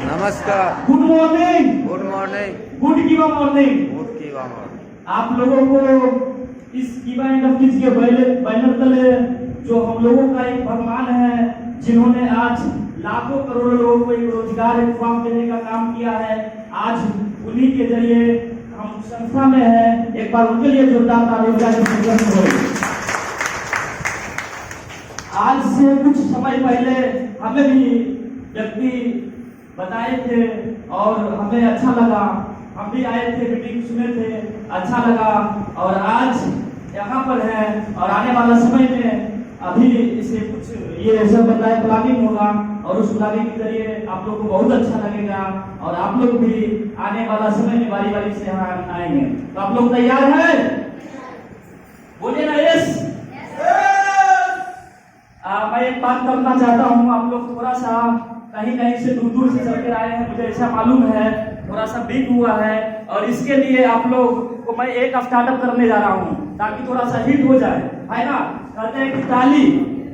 नमस्कार। Good morning. Good morning. Good कीवा morning. Good की मॉर्निंग। आप लोगों को इस कीवा इंडस्ट्रीज के बैनर तले जो हम लोगों का एक भगवान है, जिन्होंने आज लाखों करोड़ों लोगों को एक रोजगार इंतजाम देने का काम किया है, आज उन्हीं के जरिए हम संस्था में है। एक बार उनके लिए जोरदार तालियां हो। आज से कुछ समय पहले हमें भी व्यक्ति बताए थे और हमें अच्छा लगा, हम भी आए थे, मीटिंग सुने थे, अच्छा लगा और आज यहाँ पर है। और आने वाला समय में अभी इसे कुछ ये ऐसा बताए प्लानिंग होगा और उस प्लानिंग के जरिए आप लोग को बहुत अच्छा लगेगा और आप लोग भी आने वाला समय में बारी बारी से यहाँ आएंगे। तो आप लोग तैयार हैं? बोलिए ना यस। मैं एक बात करना चाहता हूँ, आप लोग थोड़ा सा कहीं कहीं से दूर दूर से चल कर आए हैं, मुझे ऐसा मालूम है, थोड़ा सा बीट हुआ है और इसके लिए आप लोग को मैं एक स्टार्टअप करने जा रहा हूँ ताकि थोड़ा सा हिट हो जाए, है ना। कहते हैं कि ताली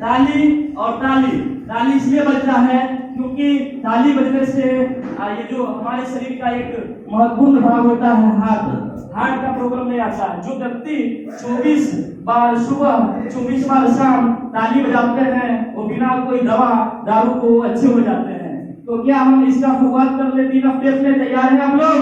ताली और ताली। ताली इसलिए बजता है क्योंकि ताली बजने से ये जो हमारे शरीर का एक महत्वपूर्ण भाग होता है हार्ट का प्रॉब्लम नहीं आता है। जो व्यक्ति 24 बार सुबह 24 बार शाम ताली बजाते हैं वो बिना कोई दवा दारू को अच्छे हो जाते हैं। तो क्या हम इसका शुरुआत कर ले? 3 स्टेप में तैयार हैं आप लोग?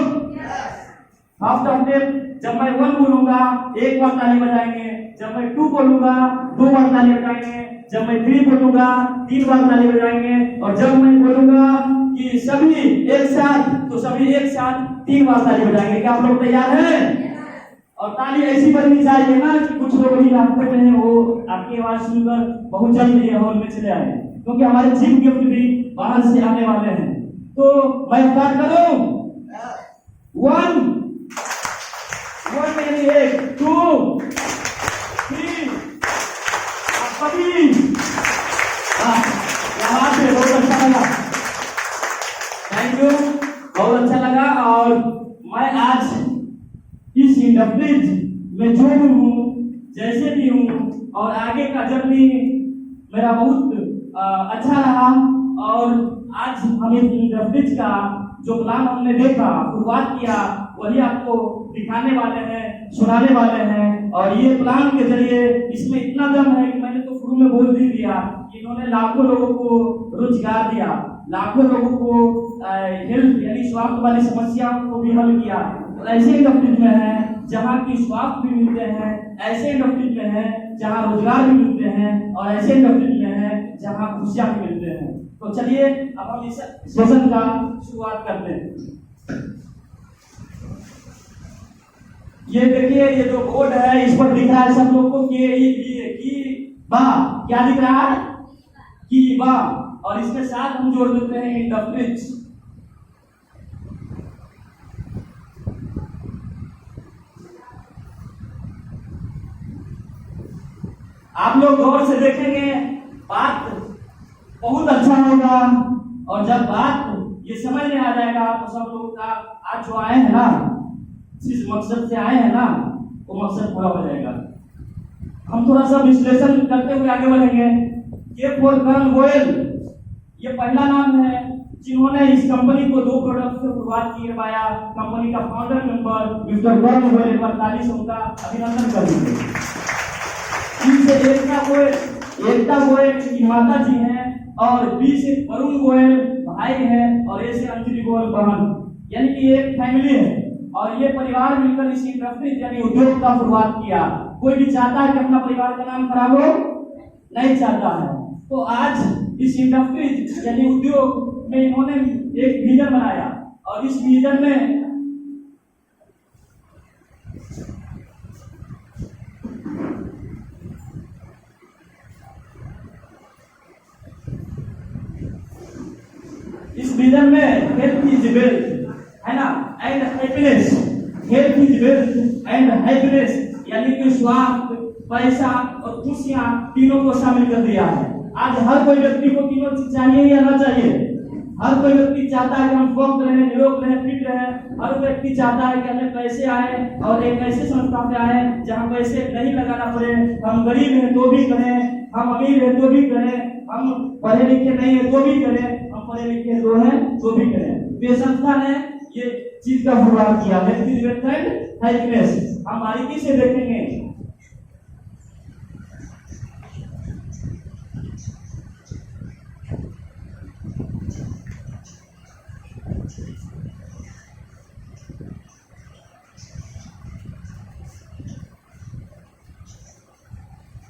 फर्स्ट स्टेप, जब मैं 1 बोलूंगा 1 बार ताली बजाएंगे, जब मैं 2 बोलूंगा 2 बार ताली बजाएंगे, जब मैं 3 बोलूंगा 3 बार ताली बजाएंगे और जब मैं बोलूंगा कि सभी एक साथ तो सभी एक साथ 3 बार ताली बजाएंगे। क्या आप लोग तैयार हैं? और ताली ऐसी बजनी चाहिए ना कि कुछ लोग भी रास्ते में हैं, वो आपकी आवाज सुनकर बहुत जल्दी हॉल में चले आए, क्योंकि हमारे चीफ गिफ्ट भी बाहर से आने वाले हैं। तो मैं स्टार्ट करूं? 1 यानी 1 2 3 सभी। आवाज से बहुत अच्छा लगा, थैंक यू, बहुत अच्छा लगा। और मैं आज इस इंडस्ट्रीज में जो भी हूँ, जैसे भी हूँ और आगे का जर्नी मेरा बहुत अच्छा रहा। और आज हम इस इंडस्ट्रीज का जो प्लान हमने देखा, शुरुआत किया, वही आपको दिखाने वाले हैं, सुनाने वाले हैं। और ये प्लान के जरिए इसमें इतना दम है कि मैंने तो शुरू में बोल ही दिया कि इन्होंने लाखों लोगों को रोजगार दिया, लाखों लोगों को हेल्थ यानी स्वास्थ्य वाली समस्याओं को भी हल किया। तो ऐसे इंडस्ट्रीज में है जहाँ की स्वास्थ्य भी मिलते हैं, ऐसे इंडस्ट्रीज में है जहाँ रोजगार भी मिलते हैं और ऐसे इंडस्ट्रीज में है जहाँ खुशियां भी मिलते हैं। तो चलिए अब हम इस सेशन का शुरुआत करते हैं। ये देखिए, ये जो बोर्ड है इस पर दिख रहा है सब लोग को की बा। क्या दिख रहा है? की बा। और इसके साथ हम जोड़ देते हैं इंडस्ट्रीज। आप लोग गौर से देखेंगे, बात बहुत अच्छा होगा और जब बात ये समझ में आ जाएगा तो सब लोग का आज जो आए हैं ना, जिस मकसद से आए हैं ना, वो मकसद पूरा हो जाएगा। हम थोड़ा सा विश्लेषण करते हुए आगे बढ़ेंगे। ये करण गोयल, ये पहला नाम है जिन्होंने इस कंपनी को 2 प्रोडक्ट से शुरुआत की है। कंपनी का फाउंडर मेंबर मिस्टर करण गोयल, 45 उनका अभिनंदन कर दीजिए। एकता गोयल की माता जी हैं और बी से वरुण गोयल भाई हैं और ए से अंजलि गोयल बहन, यानी कि एक फैमिली है। और ये परिवार मिलकर इस इंडस्ट्री यानी उद्योग का शुरुआत किया। कोई भी चाहता है कि अपना परिवार का नाम खराब हो? नहीं चाहता है। तो आज इस इंडस्ट्री यानी उद्योग में इन्होंने एक विजन बनाया और इस विजन में हेल्थ इज वेल्थ, है ना, and happiness. Health is wealth and happiness यानी कि स्वास्थ्य, पैसा और खुशियां तीनों को शामिल कर दिया है। आज हर कोई व्यक्ति को तीनों चीज चाहिए या ना चाहिए? हर कोई व्यक्ति चाहता है कि हम स्वस्थ रहें, निरोग रहें, फिट रहें। हर व्यक्ति चाहता है कि हमें पैसे आए और एक ऐसी संस्था पे आए जहाँ पैसे नहीं लगाना पड़े। हम गरीब हैं तो भी करें, हम अमीर हैं तो भी करें, हम पढ़े लिखे नहीं है तो भी करें, हम हम पढ़े लिखे जो है जो भी करें। तो ये संस्था ने ये चीज का शुरुआत किया है। हम बारीकी से देखेंगे।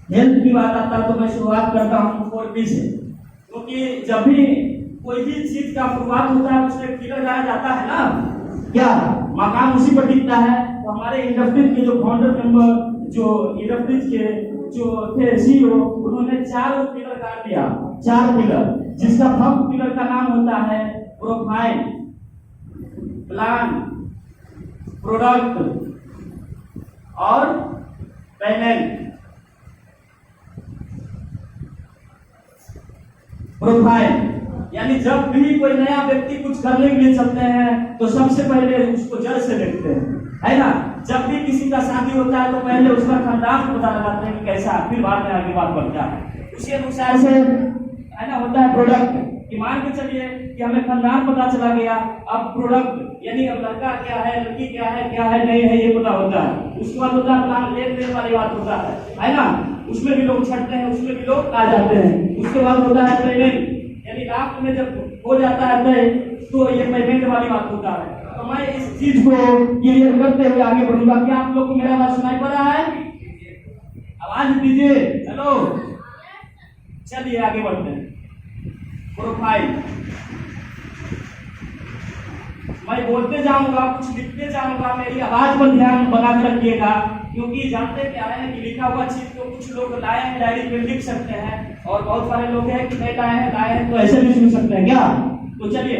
हेल्थ की बात आता है तो मैं शुरुआत करता हूँ 4P से, क्योंकि जब भी कोई भी चीज का शुरुआत होता है उसमें पिलर लगाया जाता है ना, क्या मकान उसी पर टिकता है। तो हमारे इंडस्ट्रीज के जो फाउंडर मेंबर, जो इंडस्ट्रीज के जो थे CEO, उन्होंने 4 पिलर काट दिया, 4 पिलर, जिसका फर्स्ट पिलर का नाम होता है प्रोफाइल, प्लान, प्रोडक्ट और पेमेंट। प्रोफाइल यानी जब भी कोई नया व्यक्ति कुछ करने के लिए चलते हैं तो सबसे पहले उसको जड़ से देखते हैं, है ना। जब भी किसी का शादी होता है तो पहले उसका खानदान पता लगाते हैं कि कैसा, फिर बाद में आगे बात बढ़ता है। उसी अनुसार से है ना होता है प्रोडक्ट, कि मान के चलिए कि हमें खानदान पता चला गया, अब प्रोडक्ट यानी अब लड़का क्या है, लड़की क्या है नहीं है ये पता होता है। उसके बाद होता है प्लान, लेन देन वाली बात होता है ना, उसमें भी लोग छटते हैं, उसमें भी लोग आ जाते हैं। उसके बाद होता है पेमेंट, यानी लास्ट में जब हो जाता है तय तो ये पेमेंट वाली बात होता है। तो मैं इस चीज को क्लियर करते हुए आगे बढ़ूंगा। क्या आप लोग को मेरा आवाज सुनाई पड़ रहा है? आवाज दीजिए, हेलो। चलिए आगे बढ़ते हैं। प्रोफाइल मैं बोलते जाऊंगा, कुछ लिखते जाऊंगा, मेरी आवाज पर ध्यान बना कर रखिएगा, क्योंकि जानते क्या है कि लिखा हुआ चीज को कुछ लोग लाए हैं डायरी पे लिख सकते हैं, और बहुत सारे लोग हैं कि नहीं लाए हैं तो ऐसे भी सुन सकते हैं क्या। तो चलिए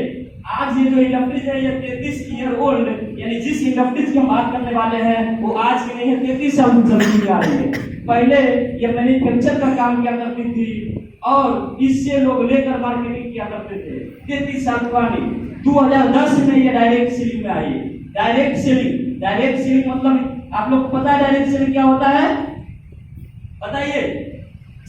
आज ये जो इंडस्ट्रीज है ये 33 ईयर ओल्ड, यानी जिस इंडस्ट्रीज की हम बात करने वाले हैं वो आज की नहीं है, 33 साल चलती आ रही है। पहले ये मैन्युफैक्चर का काम किया करती थी और इससे लोग लेकर मार्केटिंग किया करते थे। 33 साल पुरानी 2010 में ये डायरेक्ट सेलिंग में आई। डायरेक्ट सेलिंग मतलब आप लोग को पता है डायरेक्ट सेलिंग क्या होता है, बताइए।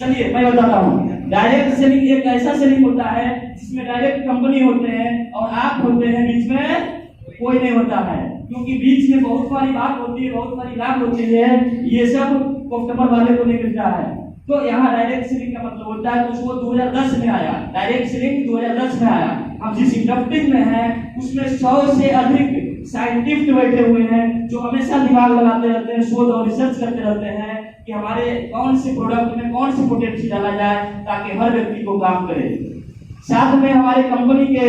चलिए मैं बताता हूँ। डायरेक्ट सेलिंग एक ऐसा सेलिंग होता है जिसमें डायरेक्ट कंपनी होते हैं और आप होते हैं, बीच में कोई नहीं होता है, क्योंकि बीच में बहुत सारी बात होती है, बहुत सारी लाभ होती है, ये सब कस्टमर वाले को नहीं मिलता है। तो यहाँ डायरेक्ट सेलिंग का मतलब होता है, तो वो 2010 में आया, डायरेक्ट सेलिंग 2010 में आया। हम जिस इंडस्ट्री में हैं उसमें 100 से अधिक साइंटिस्ट बैठे हुए हैं जो हमेशा दिमाग लगाते रहते हैं, शोध और रिसर्च करते रहते हैं कि हमारे कौन से प्रोडक्ट में कौन सी पोटेंशियल डाला जाए ताकि हर व्यक्ति को काम करे। साथ में हमारे कंपनी के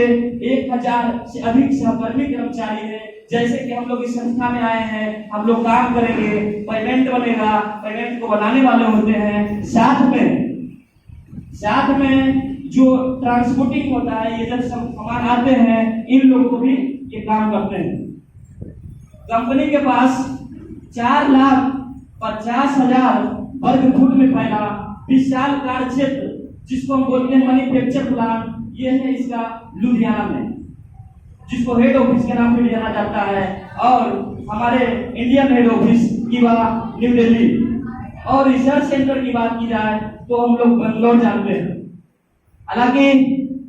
1000 से अधिक सहकर्मी कर्मचारी हैं। जैसे कि हम लोग इस संस्था में आए हैं, हम लोग काम करेंगे, पेमेंट बनेगा, पेमेंट को बनाने वाले होते हैं। साथ में जो ट्रांसपोर्टिंग होता है, ये जब सामान आते हैं इन लोगों को भी ये काम करते हैं। कंपनी के पास 4,50,000 वर्ग फुट में फैला विशाल कार्य क्षेत्र, जिसको हम बोलते हैं मैन्युफैक्चर प्लांट, ये है इसका लुधियाना में, जिसको हेड ऑफिस के नाम से भी जाना जाता है, और हमारे इंडियन हेड ऑफिस की बात न्यू दिल्ली, और रिसर्च सेंटर की बात की जाए तो हम लोग बेंगलोर जानते हैं। हालांकि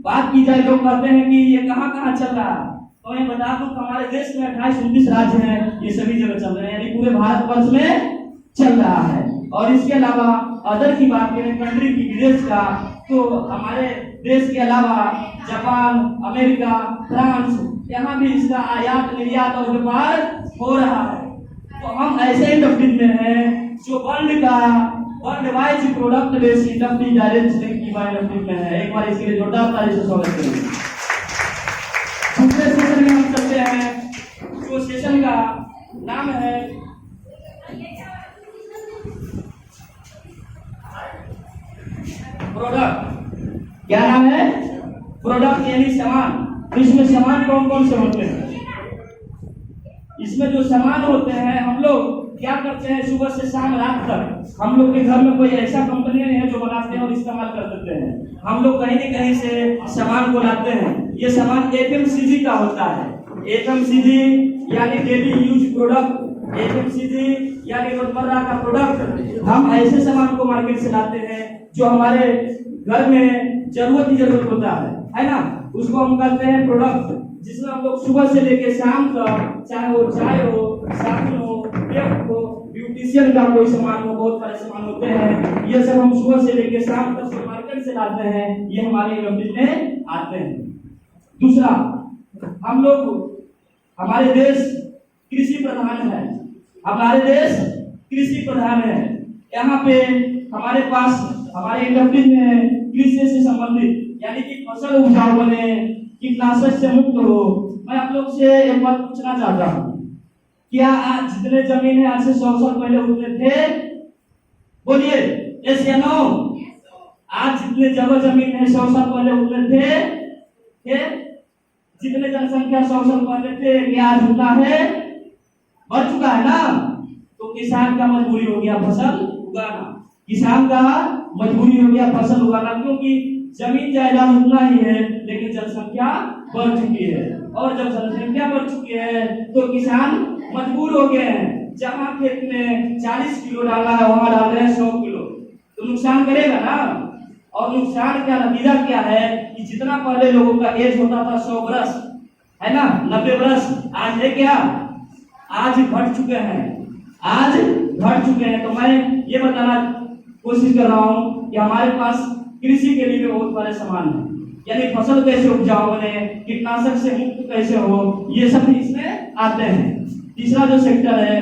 बात की जाए लोग कहते हैं कि ये कहाँ कहाँ चल रहा है, तो मैं बता दूं हमारे देश में 28-29 राज्य हैं, ये सभी जगह चल रहे हैं, यानी पूरे भारतवर्ष में चल रहा है। और इसके अलावा अदर की बात करें कंट्री की, विदेश का, तो हमारे देश के अलावा जापान, अमेरिका, फ्रांस, यहाँ भी इसका आयात निर्यात और व्यापार हो रहा है। तो हम ऐसे इंडस्ट्री में हैं जो world wide product based industry direct selling की इंडस्ट्री में है। एक बार इसके लिए जोरदार ताली से स्वागत करें। दूसरे सेशन में हम चलते हैं, जो सेशन का नाम है प्रोडक्ट। क्या नाम है? प्रोडक्ट यानी सामान। इसमें सामान कौन कौन से होते हैं? इसमें जो सामान होते हैं, हम लोग क्या करते हैं, सुबह से शाम रात तक हम लोग के घर में कोई ऐसा कंपनी नहीं है जो बनाते हैं और इस्तेमाल कर देते हैं। हम लोग कहीं न कहीं से सामान को लाते हैं। ये सामान FMCG का होता है। FMCG यानी डेली यूज प्रोडक्ट, FMCG यानी रोजमर्रा का प्रोडक्ट। हम ऐसे सामान को मार्केट से लाते हैं जो हमारे घर में जरूरत होता है ना। उसको हम कहते हैं प्रोडक्ट, जिसमें हम लोग सुबह से लेके शाम तक, चाहे वो चाय हो, साबुन हो, गिफ्ट हो, ब्यूटिशियन का कोई सामान हो, बहुत सारे सामान होते हैं, ये सब हम सुबह से लेके शाम तक से मार्केट से लाते हैं, ये हमारे इलेक्ट्रिक में आते हैं। दूसरा, हम लोग, हमारे देश कृषि प्रधान है, हमारे देश कृषि प्रधान है। यहाँ पे हमारे पास हमारे इलेक्ट्रिक में कृषि से संबंधित यानी कि फसल उपजाऊ बने, कीटनाशक से मुक्त हो। मैं आप लोग से एक बात पूछना चाहता हूँ, क्या आज जितने जमीन है आज से 100 साल पहले उतने थे? बोलिए यस या नो। आज जितने जगह जमीन है 100 साल पहले उतने थे? जितने जनसंख्या 100 साल पहले थे, क्या आज उतना है? बढ़ चुका है ना। तो किसान का मजबूरी हो गया फसल उगाना, किसान का मजबूरी हो गया फसल उगाना, क्योंकि जमीन जायदाद उतना ही है लेकिन जनसंख्या बढ़ चुकी है, और जब जनसंख्या बढ़ चुकी है तो किसान मजबूर हो गए हैं, जहां खेत में 40 किलो डालना है वहां डाल रहे हैं 100 किलो, तो नुकसान करेगा ना। और नुकसान का नतीजा क्या है कि जितना पहले लोगों का एज होता था 100 वर्ष, है ना, 90 वर्ष, आज है क्या? आज घट चुके हैं, आज घट चुके हैं। तो मैं ये बताना कोशिश कर रहा हूँ कि हमारे पास कृषि के लिए बहुत सारे सामान है, यानी फसल कैसे उपजाऊ बने, कीटनाशक से मुक्त कैसे हो, ये सब इसमें आते हैं। तीसरा जो सेक्टर है,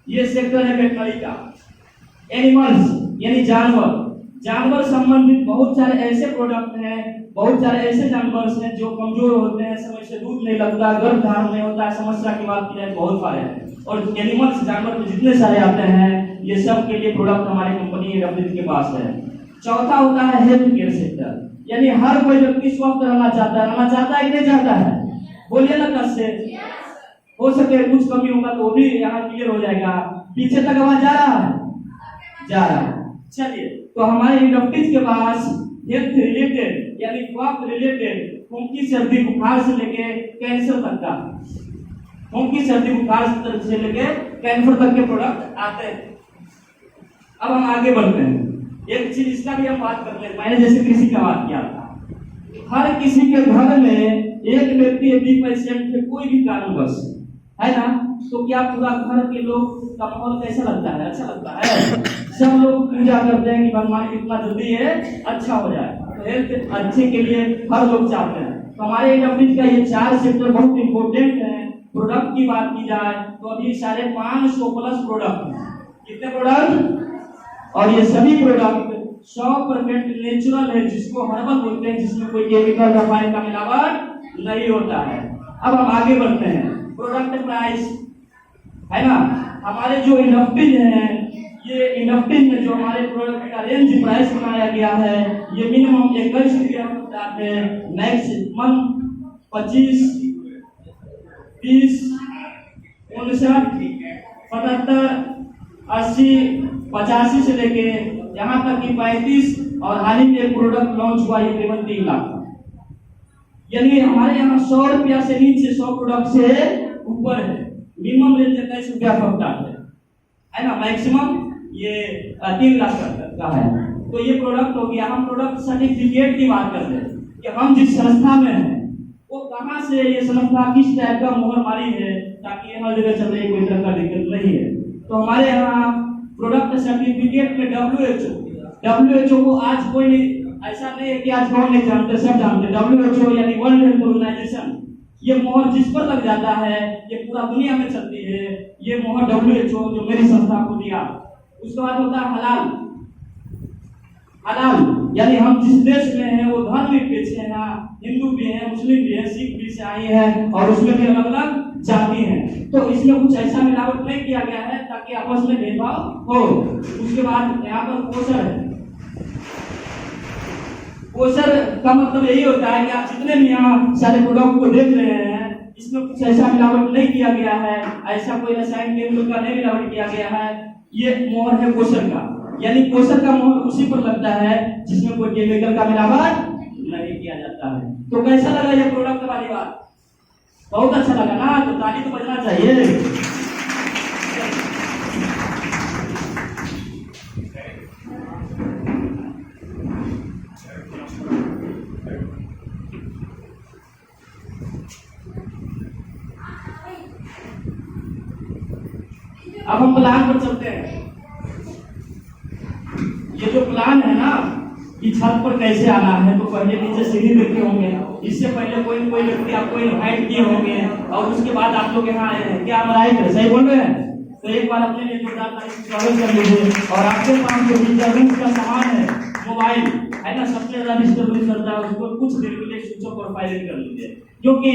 ये सेक्टर है वेटनरी का, एनिमल्स यानी जानवर, जानवर संबंधित बहुत सारे ऐसे प्रोडक्ट हैं, बहुत सारे ऐसे जानवर हैं जो कमजोर होते हैं, समय से दूध नहीं लगता, गर्भधारण नहीं होता है, समस्या की बात की जाए बहुत सारे हैं। और एनिमल्स जानवर में जितने सारे आते हैं, ये सब के लिए प्रोडक्ट हमारी कंपनी रफीद के पास है। चौथा होता है हेल्थ केयर सेक्टर, यानी हर कोई व्यक्ति स्वस्थ रहना चाहता है कि नहीं चाहता है? बोलिए ना कस से। हो सके कुछ कमी होगा तो वो भी यहाँ क्लियर हो जाएगा। पीछे तक आवाज जा रहा है? जा रहा है। चलिए, तो हमारे इंडस्ट्रीज के पास हेल्थ रिलेटेड यानी क्रॉप रिलेटेड खूंकी सर्दी बुखार से लेके कैंसर तक का, खूंकी सर्दी बुखार से लेके कैंसर तक के प्रोडक्ट आते हैं। अब हम आगे बढ़ते हैं, एक चीज इसका भी हम बात करते हैं। मैंने जैसे कृषि का बात किया था, हर किसी के घर में एक व्यक्ति यदि पेशेंट है कोई भी कारणवश, है ना, तो क्या पूरा घर के लोग का माहौल कैसा लगता है? अच्छा लगता है। सब लोग पूजा करते हैं कि भगवान कितना जल्दी है अच्छा हो जाए, तो हेल्थ अच्छे के लिए हर लोग चाहते हैं। तो हमारे इंडस्ट्रीज का ये 4 सेक्टर बहुत इंपॉर्टेंट है। प्रोडक्ट की बात की जाए तो अभी 550 प्लस प्रोडक्ट हैं। कितने प्रोडक्ट? और ये सभी प्रोडक्ट 100% नेचुरल है, जिसको हर्बल बोलते हैं, जिसमें कोई केमिकल रसायन का मिलावट नहीं होता है। अब हम आगे बढ़ते हैं, प्रोडक्ट प्राइस, है ना, हमारे जो इंडस्ट्रीज हैं, ये इंडस्ट्रीज में जो हमारे प्रोडक्ट का रेंज प्राइस बनाया गया है, ये मिनिमम 21 रुपया स्टार्ट है, मैक्सिमम 25, 30, 59, 77, 80, 85 से लेके यहाँ तक कि 35, और हाल ही में एक प्रोडक्ट लॉन्च हुआ, ये केवल 3 लाख। यानी हमारे यहाँ 100 रुपया से नीचे 100 प्रोडक्ट से ऊपर है। मिनिमम रेंज 21 रुपया है ना, मैक्सिमम ये 3 लाख तक का है। तो ये प्रोडक्ट हो गया। हम प्रोडक्ट सर्टिफिकेट की बात करते हैं कि हम जिस संस्था में हैं वो कहाँ से ये संस्था किस टाइप का मोहर मारी है, ताकि हर जगह चल रही कोई तरह का दिक्कत नहीं है। तो हमारे यहाँ प्रोडक्ट सर्टिफिकेट में WHO को आज कोई ऐसा नहीं है कि आज कौन नहीं जानते, सब जानते। WHO यानी वर्ल्ड हेल्थ ऑर्गेनाइजेशन, ये मोहर जिस पर लग जाता है ये पूरा दुनिया में चलती है। ये मोहर WHO जो मेरी संस्था को दिया। उसके बाद होता है हलाल। हलाल यानी हम जिस देश में हैं वो धर्म निरपेक्ष है, ना हिंदू भी है, मुस्लिम भी है, सिख भी, ईसाई है, और उसमें भी अलग अलग जाति हैं। तो इसमें कुछ ऐसा मिलावट नहीं किया गया है ताकि आपस में भेदभाव हो। उसके बाद यहाँ पर पोषण है। पोषण का मतलब यही होता है कि आप जितने भी यहाँ सारे प्रोडक्ट को देख रहे हैं, इसमें कुछ ऐसा मिलावट नहीं किया गया है, ऐसा कोई रसायन केमिकल का नहीं मिलावट किया गया है। ये मोहर है पोषण का, यानी पोषण का मोहर उसी पर लगता है जिसमें कोई केमिकल का मिलावट नहीं किया जाता है। तो कैसा लगा ये प्रोडक्ट वाली बात? बहुत अच्छा लगा ना, तो ताली तो बजना चाहिए। अब हम प्लान पर चलते हैं। ये जो प्लान है ना कि छत पर कैसे आना है, तो पहले नीचे सीढ़ी देखे होंगे, इससे पहले कोई व्यक्ति आपको इनवाइट किए होंगे और उसके बाद आप लोग यहाँ आए हैं। क्या हम राइट है, सही बोल रहे हैं? तो एक बार अपने लिए जोरदार ताली स्वागत कर लीजिए। और आपके पास जो डिस्टर्बेंस का सामान है, मोबाइल है ना, सबसे ज्यादा डिस्टर्बेंस करता है, उसको कुछ देर के लिए स्विच ऑफ और साइलेंट कर लीजिए। क्योंकि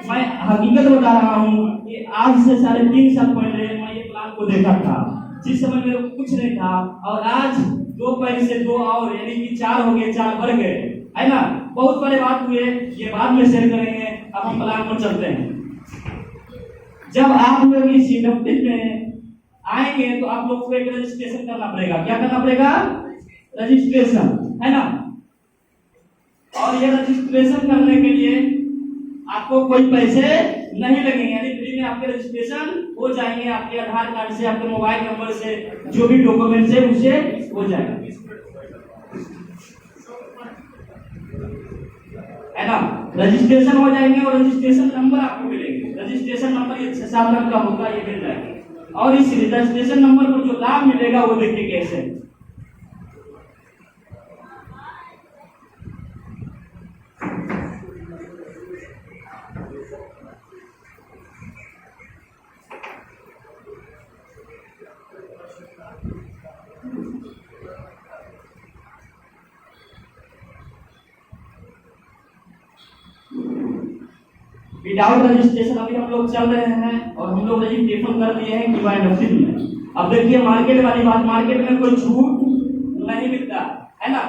मैं हकीकत बता रहा हूँ कि आज से 3.5 साल पहले मैं ये प्लान को देखा था, जिस समय मेरे को कुछ नहीं था, और आज 2 पैर से 2 और यानी कि 4 हो गए, 4 बढ़ गए, है ना। बहुत बड़े बात हुए, ये बाद में शेयर करेंगे। अब हम प्लान पर चलते हैं। जब आप लोग इस इंडस्ट्री में आएंगे तो आप लोग को एक रजिस्ट्रेशन करना पड़ेगा। क्या करना पड़ेगा? रजिस्ट्रेशन, है ना। और ये रजिस्ट्रेशन करने के लिए आपको कोई पैसे नहीं लगेंगे, यानी फ्री में आपके रजिस्ट्रेशन हो जाएंगे। आपके आधार कार्ड से, आपके मोबाइल नंबर से, जो भी डॉक्यूमेंट है उसे हो जाएगा, है ना। रजिस्ट्रेशन हो जाएंगे और रजिस्ट्रेशन नंबर आपको मिलेंगे। रजिस्ट्रेशन नंबर ये 6-7 अंक का होगा, ये मिल जाएगा। और इस रजिस्ट्रेशन नंबर पर जो लाभ मिलेगा वो देखिए कैसे। विदाउट रजिस्ट्रेशन अभी हम लोग चल रहे हैं और हम लोग रजिस्ट्रेशन कर दिए हैं कि नसीब में। अब देखिए मार्केट वाली बात, मार्केट में कोई छूट नहीं मिलता, है ना।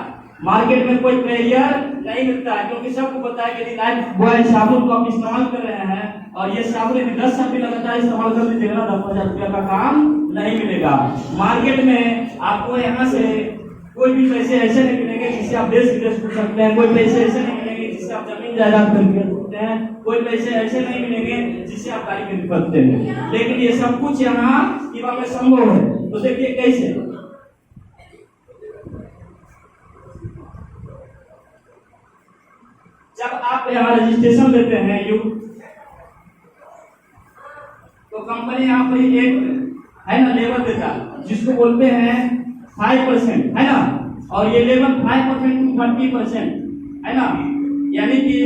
मार्केट में कोई प्रेरियर नहीं मिलता है, क्योंकि सबको पता है कि यदि लाइफ बॉय साबुन को आप इस्तेमाल कर रहे हैं और ये साबुन यदि 10 साल भी लगातार इस्तेमाल कर लीजिएगा ना, 10,000 रुपया का काम नहीं मिलेगा। मार्केट में आपको यहाँ से कोई भी पैसे ऐसे नहीं मिलेंगे जिससे आप देश विदेश घूम सकते हैं। कोई पैसे ऐसे नहीं मिलेंगे जिससे आप जमीन जायदाद खरीद सकते हैं। कोई पैसे ऐसे नहीं मिलेंगे जिससे आप गाड़ी खरीद सकते हैं। लेकिन ये सब कुछ यहाँ युवा में संभव है। तो देखिए कैसे। जब आप यहाँ रजिस्ट्रेशन लेते हैं तो कंपनी यहाँ पर एक है ना लेवल देता है, जिसको बोलते हैं 5%, है ना। और ये लेवल 5% to 30%, है ना। यानी कि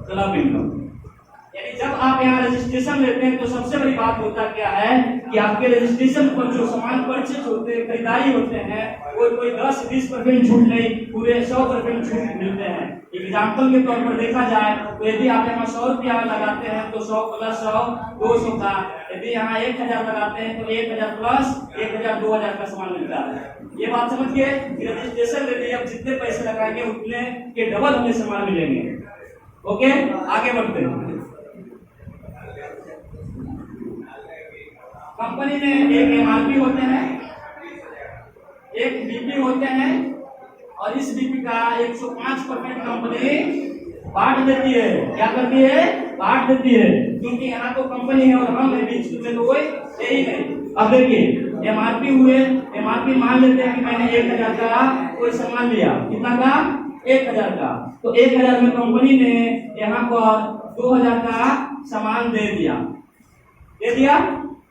क्लब इनकम, यानी जब आप यहाँ रजिस्ट्रेशन लेते हैं तो सबसे बड़ी बात होता क्या है कि आपके रजिस्ट्रेशन पर जो सामान परचेज होते हैं, खरीदारी होते हैं, कोई 10-20% छूट नहीं, पूरे 100% छूट मिलते हैं। एग्जाम्पल के तौर पर देखा जाए तो यदि आप यहाँ 100 रुपया लगाते हैं तो 100 + 100 200 का। यदि यहाँ 1000 लगाते हैं तो 1000 + 1000 2000 का सामान मिलता है। ये बात समझिए कि रजिस्ट्रेशन लेते अब जितने पैसे लगाएंगे उतने के डबल हमें सामान मिलेंगे। ओके, आगे बढ़ते हैं। कंपनी में एक एमआरपी होते हैं, एक बीपी होते हैं, और इस बीपी का 105% कंपनी बांट देती है। क्या करती है? बांट देती है, क्योंकि यहाँ तो कंपनी है और हम है, बीच में तो कोई है ही नहीं। अब देखिए एमआरपी हुए, एमआरपी मान लेते हैं कि मैंने 1000 का कोई सामान लिया। कितना का? 1000 का। तो 1000 में कंपनी ने यहाँ पर 2000 का सामान दे दिया।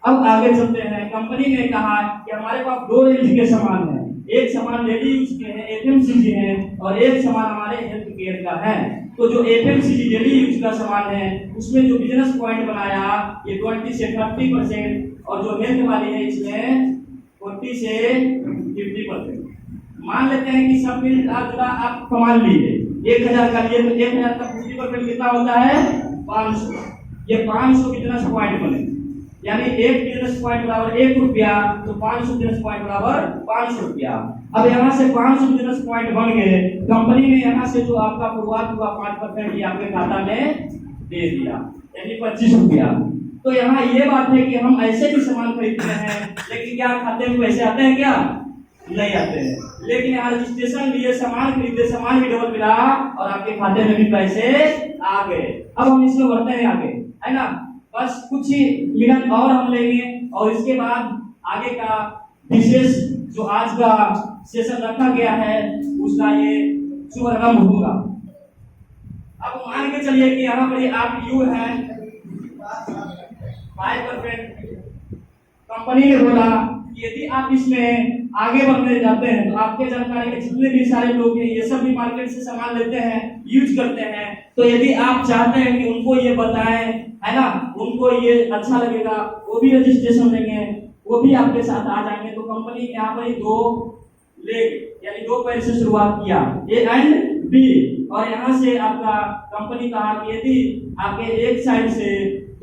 अब आगे चलते हैं। कंपनी ने कहा कि हमारे पास 2 रेंज के सामान है, एक सामान डेली यूज के हैं, एफएमसीजी है, और एक सामान हमारे हेल्थ केयर का है। तो जो एफएमसीजी डेली यूज का सामान है उसमें जो बिजनेस पॉइंट बनाया ये 20 से 30%, और जो हेल्थ वाली है इसमें 40 से 50%। मान लेते हैं कि सब मिला जुला आप सामान लिए 1000 का लिए, तो 1000 का 50% कितना होता है? 500। ये 500 बिजनेस पॉइंट बने, यानी एक बिजनेस पॉइंट बराबर 1 रुपया, तो 500 बिजनेस पॉइंट बराबर 500 रुपया। अब यहाँ से 500 बिजनेस पॉइंट बन गए। कंपनी ने यहाँ से जो आपका शुरुआत हुआ 5% ये आपके खाता में दे दिया, यानी 25 रुपया। तो यहाँ ये बात है कि हम ऐसे भी सामान खरीदते हैं, लेकिन क्या खाते में पैसे आते हैं? क्या नहीं आते हैं। लेकिन यहाँ रजिस्ट्रेशन लिए सामान खरीदे, सामान भी डबल मिला और आपके खाते में भी पैसे आ गए। अब हम इसमें बढ़ते हैं आगे, है ना। बस कुछ ही मिनट और हम लेंगे और इसके बाद आगे का विशेष जो आज का सेशन रखा गया है उसका ये शुभारंभ होगा। अब मान के चलिए कि यहाँ पर आप यू है 5%। कंपनी ने बोला कि यदि आप इसमें आगे बढ़ने जाते हैं तो आपके जानकारी के जितने भी सारे लोग हैं ये सब भी मार्केट से सामान लेते हैं, यूज करते हैं। तो यदि आप चाहते हैं कि उनको ये बताएं, है ना, उनको ये अच्छा लगेगा, वो भी रजिस्ट्रेशन लेंगे, वो भी आपके साथ आ जाएंगे। तो कंपनी यहाँ पर 2 लेग यानी 2 पैर से शुरुआत किया, ए एंड बी। और यहाँ से आपका कंपनी कहा कि यदि आपके एक साइड से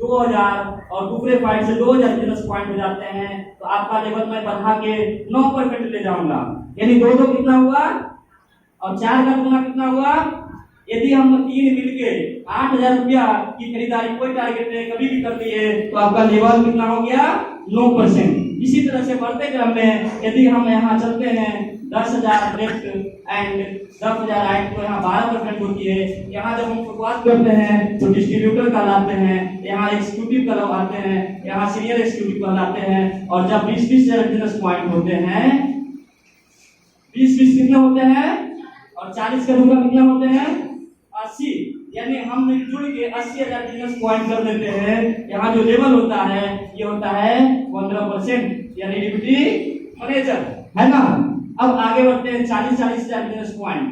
2000 और दूसरे साइड से 2000 बिजनेस पॉइंट हो जाते हैं तो आपका लेवल मैं बढ़ा के 9% ले जाऊंगा। यानी 2 कितना हुआ और 4 का गुना कितना हुआ। यदि हम 3 मिलके 8000 रुपया की खरीदारी कोई टारगेट में कभी भी कर दिए तो आपका लेवल कितना हो गया 9%। इसी तरह से बढ़ते क्रम में यदि हम यहाँ चलते हैं 10,000 लेफ्ट एंड 10,000 राइट तो यहाँ 12% होती है। यहाँ जब हम शुरुआत करते हैं तो डिस्ट्रीब्यूटर कहलाते हैं, यहाँ एक्सिक्यूटिव कहलाते हैं, यहाँ सीनियर एक्सिक्यूटिव कहलाते हैं। और जब 20-20 बिजनेस पॉइंट होते हैं, 20-20 कितने होते हैं और 40 का दूसरा कितने होते हैं 80। यानी हम मिलजुल के 80,000 बिजनेस पॉइंट कर देते हैं। यहाँ जो लेवल होता है ये होता है 15% यानी डिप्टी मैनेजर, है ना। अब आगे बढ़ते हैं 40,000 बिजनेस पॉइंट,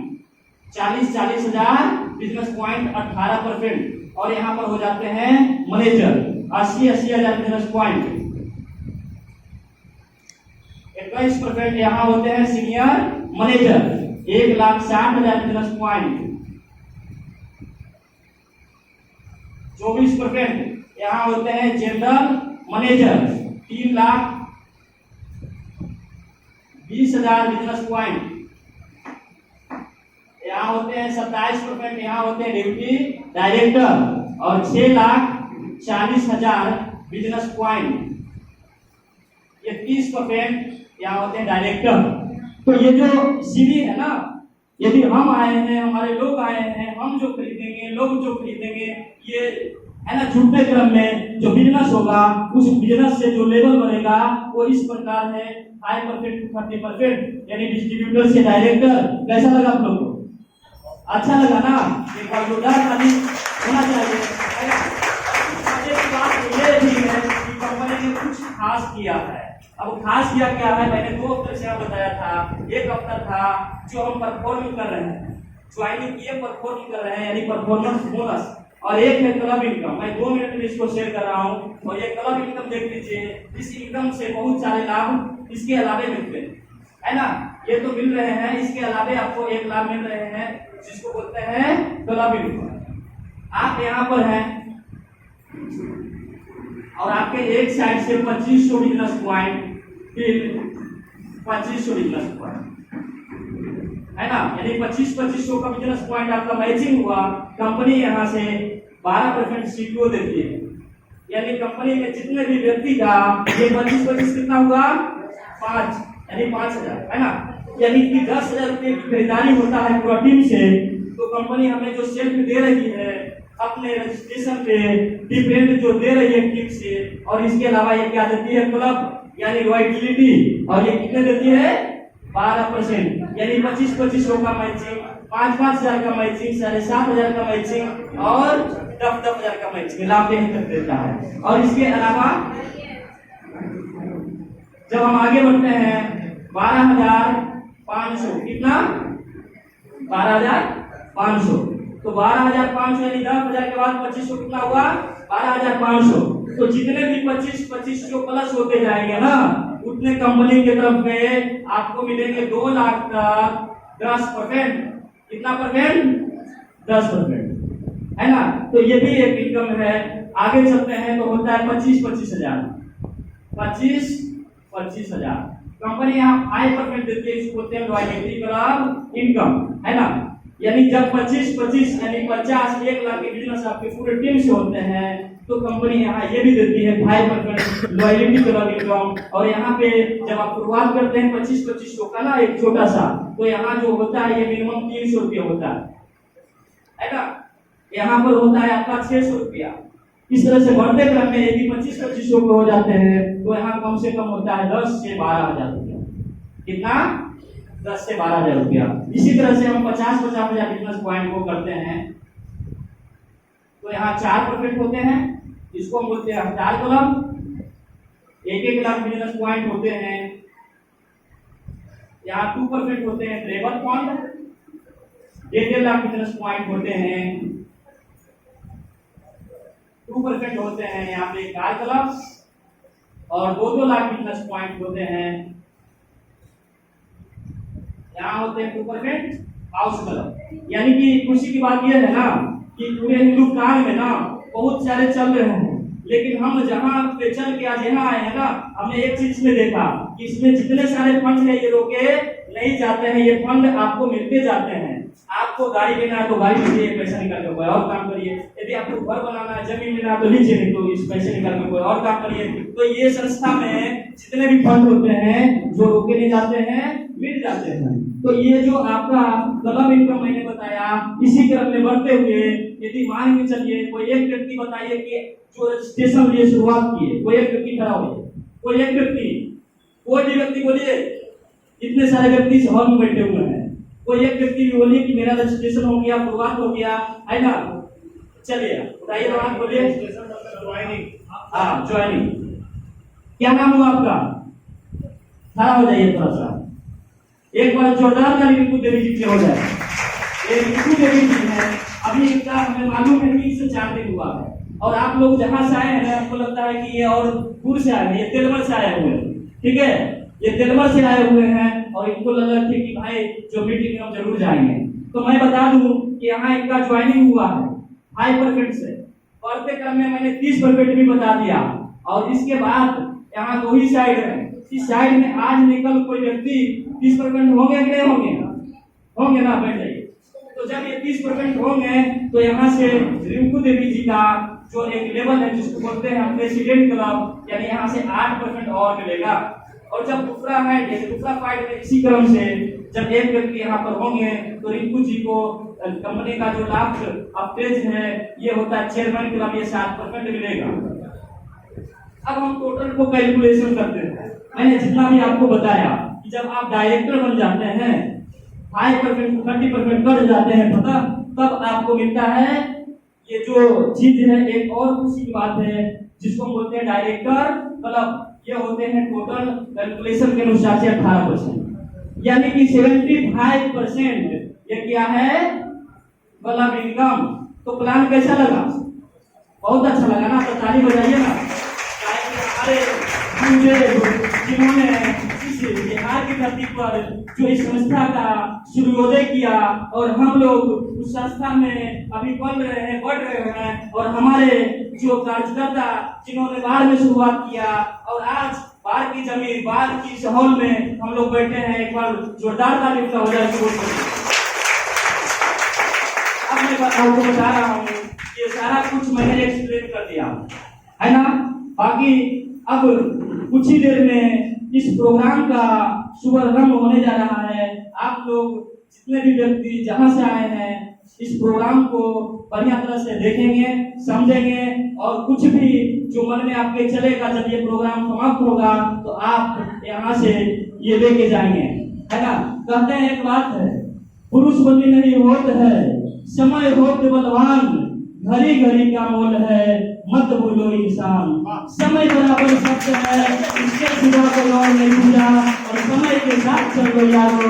40,000 बिजनेस पॉइंट 18%। और यहाँ पर हो जाते हैं मैनेजर 80,000 बिजनेस पॉइंट 21%। यहाँ होते हैं सीनियर मैनेजर 1,60,000 बिजनेस पॉइंट 24%। यहाँ होते हैं जनरल मैनेजर 3,20,000 बिजनेस पॉइंट। यहाँ होते हैं 27%। यहाँ होते हैं ड्यूटी डायरेक्टर और 6,40,000 बिजनेस पॉइंट, ये 30%। यहाँ होते हैं डायरेक्टर। तो ये जो सीढ़ी है ना, यदि हम आए हैं, हमारे लोग आए हैं, हम जो खरीदेंगे, लोग जो खरीदेंगे, ये है ना, छूटते क्रम में जो बिजनेस होगा उस बिजनेस से जो लेवल बनेगा वो इस प्रकार है 5% to 30%। यानी डिस्ट्रीब्यूटर से डायरेक्टर। कैसा लगा आप लोग को? अच्छा लगा ना? एक बार जोरदार ताली होना चाहिए। बात ये भी है कि कंपनी ने कुछ खास किया है। अब खास किया क्या है, मैंने 2 हफ्ते से बताया था। एक हफ्ता था जो हम परफॉर्म कर रहे हैं, ज्वाइनिंग किए परफॉर्म कर रहे हैं यानी परफॉर्मेंस बोनस, और एक है क्लब इनकम। मैं 2 मिनट में इसको शेयर कर रहा हूँ। और ये क्लब इनकम देख लीजिए, इस इनकम से बहुत सारे लाभ इसके अलावे मिलते हैं, है ना। ये तो मिल रहे हैं, इसके अलावे आपको एक लाभ मिल रहे हैं जिसको बोलते हैं क्लब इनकम। आप यहाँ पर हैं और आपके एक साइड से 2500 बिजनेस पॉइंट, फिर 2500 बिजनेस पॉइंट, है ना। यानी 2500 का बिजनेस पॉइंट आपका मैचिंग हुआ। कंपनी यहाँ से 12% सीपीओ देती है। यानी कंपनी में जितने भी व्यक्ति का ये 25 कितना हुआ 5 यानी 5,000, है ना। यानी कि 10,000 रुपये की खरीदारी होता है पूरा टीम से, तो कंपनी हमें जो सेल्फ दे रही है अपने रजिस्ट्रेशन पे डिपेंड जो दे रही है टीम से। और इसके अलावा ये क्या देती है क्लब यानी रॉयल्टी, और ये कितने देती है 12%। यानी 2500 का मैचिंग, 5,000 का मैचिंग, 7,500 का मैचिंग और 10,000 का मैचिंग लाभ तक देता है। और इसके अलावा जब हम आगे बढ़ते हैं 12,500, कितना 12,500, तो 12,500 यानी 10,000 के बाद 2500 कितना हुआ 12,500। तो जितने भी 25 जो प्लस होते जाएंगे ना, उतने कंपनी की तरफ में आपको मिलेंगे 2 लाख तक 10%। कितना परसेंट 10%, है ना। तो ये भी एक इनकम है। आगे चलते हैं तो होता है 25,000 कंपनी यहाँ 5% देती है, इसको बोलते हैं रॉयल्टी क्लब इनकम, है ना। यानी जब 25 यानी 50 1 लाख के बिजनेस आपके पूरे टीम से होते हैं तो कंपनी यहाँ ये भी देती है 5% रॉयल्टी क्लब इनकम। और यहाँ पे जब आप शुरुआत करते हैं 2500 का ना एक छोटा सा, तो यहाँ जो होता है ये मिनिमम 300 रुपया होता है ना। यहाँ पर होता है आपका 600 रुपया। इस तरह से बढ़ते क्रम में यदि 2500 पे हो जाते हैं तो यहाँ कम से कम होता है 10 से 12,000 रुपया। कितना 10 से 12,000 रुपया। इसी तरह से हम 50,000 बिजनेस पॉइंट को करते हैं तो यहाँ 4% होते हैं, इसको हम बोलते हैं हफ्तार कलम। 1-1 लाख बिजनेस पॉइंट होते हैं। यहाँ 2% होते हैं travel fund, 1.5 lakh business point होते हैं। 2% होते हैं यहाँ पे कार क्लब और 2-2 लाख बिजनेस पॉइंट होते हैं। यहाँ होते हैं 2% हाउस क्लब। यानी कि खुशी की बात यह है ना कि पूरे हिंदुस्तान में ना बहुत सारे चल रहे हैं, लेकिन हम जहाँ पे चल के आज यहाँ आए हैं ना, हमने एक चीज में देखा कि इसमें जितने सारे फंड है ये रोके नहीं जाते हैं, ये फंड आपको मिलते जाते हैं। आपको गाड़ी लेना है तो गाड़ी लीजिए, पैसा निकाल के कोई और काम करिए। यदि आपको घर बनाना है, जमीन लेना है तो लीजिए, नहीं तो इस पैसे निकाल के कोई और काम करिए। तो ये संस्था में जितने भी फंड होते हैं जो रोके नहीं जाते हैं, मिल जाते हैं। तो ये जो आपका कलम इनकम मैंने बताया, इसी क्रम में बढ़ते हुए यदि मान के चलिए कोई एक व्यक्ति बताइए कि जो रजिस्ट्रेशन लिए शुरुआत किए, कोई एक व्यक्ति खड़ा हो, कोई एक व्यक्ति, कोई भी व्यक्ति बोलिए, इतने सारे व्यक्ति इस हॉल में बैठे हुए हैं, कोई एक व्यक्ति भी बोलिए कि मेरा रजिस्ट्रेशन हो गया, शुरुआत हो गया, है ना? चलिए बताइए, बात बोलिए। हाँ, ज्वाइनिंग। क्या नाम हुआ आपका? खड़ा हो जाइए थोड़ा सा, एक बार जोरदार ताली रिंकू देवी जी की हो जाए। ये रिंकू देवी जी है, अभी इनका हमें मालूम है 3 से 4 दिन हुआ है, और आप लोग जहाँ से आए हैं आपको लगता है कि ये और दूर से आए हैं, ये तेलमर से आए हुए हैं, ठीक है? ये तेलमर से आए हुए हैं और इनको लग रहा है कि भाई जो मीटिंग में हम जरूर जाएंगे। तो मैं बता दूं कि यहाँ इनका ज्वाइनिंग हुआ है 5% से, बढ़ते क्रम में मैंने 30% भी बता दिया। और इसके बाद यहाँ 2 ही साइड है, इस साइड में आज निकल कोई व्यक्ति 30% होंगे कि नहीं होंगे? होंगे ना, बैठ जाइए। तो जब ये 30% होंगे तो यहाँ से रिंकू देवी जी का जो एक लेवल है जिसको बोलते हैं प्रेसिडेंट क्लब, यानी यहाँ से 8% और मिलेगा। और जब दूसरा है, दूसरा फाइट में इसी क्रम से जब एक व्यक्ति यहाँ पर होंगे तो रिंकू जी को कंपनी का जो लास्ट अपडेट है ये होता है चेयरमैन क्लब, ये 7% मिलेगा। अब हम टोटल को कैलकुलेशन करते हैं। मैंने जितना भी आपको बताया कि जब आप डायरेक्टर बन जाते हैं 5% 30% कर जाते हैं पता, तब आपको मिलता है ये जो चीज है। एक और खुशी की बात है जिसको हम बोलते हैं डायरेक्टर क्लब, ये होते हैं टोटल कैलकुलेशन के अनुसार से 18%, यानी कि 75% ये क्या है? Club income. तो प्लान कैसा लगा? बहुत अच्छा लगा ना? तो ताली बजाइए ना। जिन्होंने इस बिहार की धरती पर जो इस संस्था का सूर्योदय किया और हम लोग उस संस्था में अभी बढ़ रहे हैं, और हमारे जो कार्यकर्ता जिन्होंने बाढ़ में शुरुआत किया और आज बाढ़ की जमीन, बाढ़ की इस हॉल में हम लोग बैठे हैं, एक बार जोरदार ताली हो जाए। अब मैं आपको बता रहा हूँ, ये सारा कुछ मैंने एक्सप्लेन कर दिया है ना। बाकी अब कुछ ही देर में इस प्रोग्राम का शुभारंभ होने जा रहा है। आप लोग जितने भी व्यक्ति जहां से आए हैं इस प्रोग्राम को बढ़िया तरह से देखेंगे, समझेंगे, और कुछ भी जो मन में आपके चलेगा जब ये प्रोग्राम समाप्त होगा तो आप यहाँ से ये लेके जाएंगे, है ना। कहते हैं एक बात है, पुरुष बंदी नहीं होत है, समय होत बलवान, घड़ी घड़ी का मोल है, मत भूलो इंसान। समय बराबर सत्य है, इसके सिवा कोई और नहीं पूजा, और समय के साथ चलो यारो,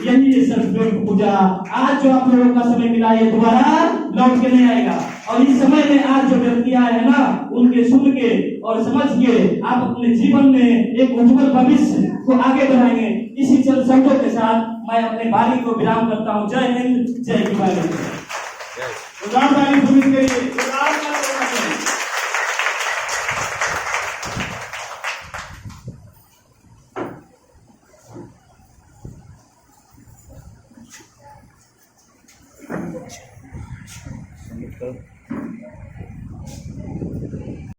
यही है सर्वश्रेष्ठ पूजा। आज जो आप लोगों का समय मिला ये दोबारा लौट के नहीं आएगा, और इस समय में आज जो व्यक्ति आए हैं ना, उनके सुन के और समझ के आप अपने जीवन में एक उज्जवल भविष्य को आगे बढ़ाएंगे। इसी चल शब्दों के साथ मैं अपने वाणी को विराम करता हूँ। जय हिंद, जय हिंद। Thank you.